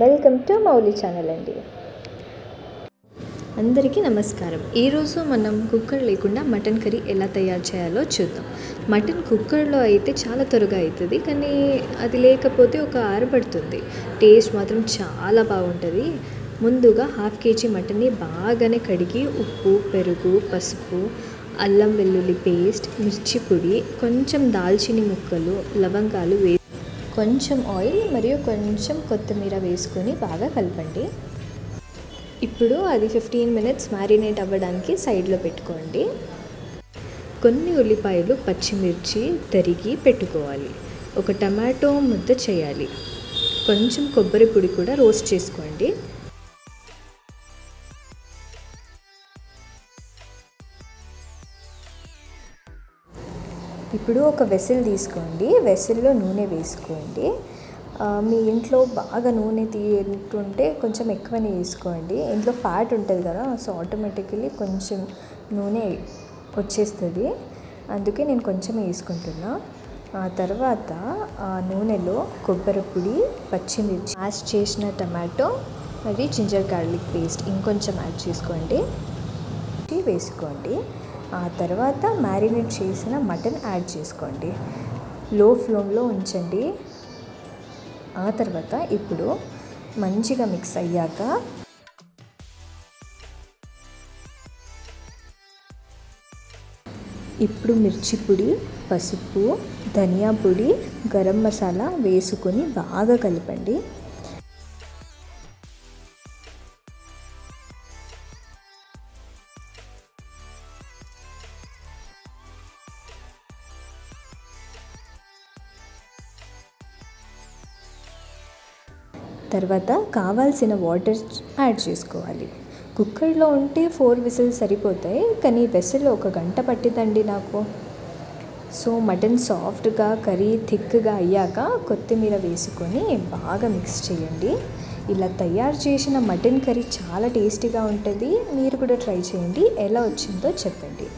Welcome to Mouli channel అండి. అందరికీ నమస్కారం. ఈరోజు మనం కుక్కర్ లేకుండా మటన్ కర్రీ ఎలా తయారు చేయాలో చూద్దాం. మటన్ కుక్కర్లో అయితే చాలా త్వరగా అవుతుంది, కానీ అది లేకపోతే ఒక పడుతుంది. టేస్ట్ మాత్రం చాలా బాగుంటుంది. ముందుగా 1/2 kg మటన్ని బాగానే కడిగి ఉప్పు, పెరుగు, పసుపు, అల్లం వెల్లుల్లి పేస్ట్, మిర్చి పొడి, కొంచెం దాల్చిని ముక్కలు, లవంగాలు కొంచెం ఆయిల్ మరియు కొంచెం కొత్తిమీర వేసుకొని బాగా కలపండి. ఇప్పుడు అది 15 minutes మ్యారినేట్ అవ్వడానికి సైడ్లో పెట్టుకోండి. కొన్ని ఉల్లిపాయలు, పచ్చిమిర్చి తరిగి పెట్టుకోవాలి. ఒక టమాటో ముద్ద చేయాలి. కొంచెం కొబ్బరి పొడి కూడా రోస్ట్ చేసుకోండి. ఇప్పుడు ఒక వెసిల్ తీసుకోండి. వెసిల్లో నూనె వేసుకోండి. మీ ఇంట్లో బాగా నూనె తింటుంటే కొంచెం ఎక్కువనే వేసుకోండి. ఇంట్లో ఫ్యాట్ ఉంటుంది కదా, సో ఆటోమేటికలీ కొంచెం నూనె వచ్చేస్తుంది. అందుకే నేను కొంచెం వేసుకుంటున్నా. ఆ తర్వాత నూనెలో కొబ్బరి పొడి, పచ్చిమిర్చి, మ్యాష్ చేసిన టమాటో మరియు జింజర్ గార్లిక్ పేస్ట్ ఇంకొంచెం యాడ్ చేసుకోండి, వేసుకోండి. ఆ తర్వాత మ్యారినేట్ చేసిన మటన్ యాడ్ చేసుకోండి. లో ఫ్లేమ్లో ఉంచండి. ఆ తర్వాత ఇప్పుడు మంచిగా మిక్స్ అయ్యాక ఇప్పుడు మిర్చి పొడి, పసుపు, ధనియా పొడి, గరం మసాలా వేసుకొని బాగా కలపండి. తర్వాత కావాల్సిన వాటర్ యాడ్ చేసుకోవాలి. కుక్కర్లో ఉంటే 4 విజిల్స్ సరిపోతాయి, కానీ వెసిల్లో 1 గంట పట్టిందండి నాకు. సో మటన్ సాఫ్ట్గా, కర్రీ థిక్గా అయ్యాక కొత్తిమీర వేసుకొని బాగా మిక్స్ చేయండి. ఇలా తయారు చేసిన మటన్ కర్రీ చాలా టేస్టీగా ఉంటుంది. మీరు కూడా ట్రై చేయండి. ఎలా వచ్చిందో చెప్పండి.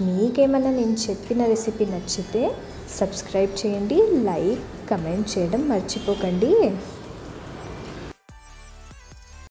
మీకేమైనా నేను చెప్పిన రెసిపీ నచ్చితే సబ్స్క్రైబ్ చేయండి, లైక్, కమెంట్ చేయడం మర్చిపోకండి.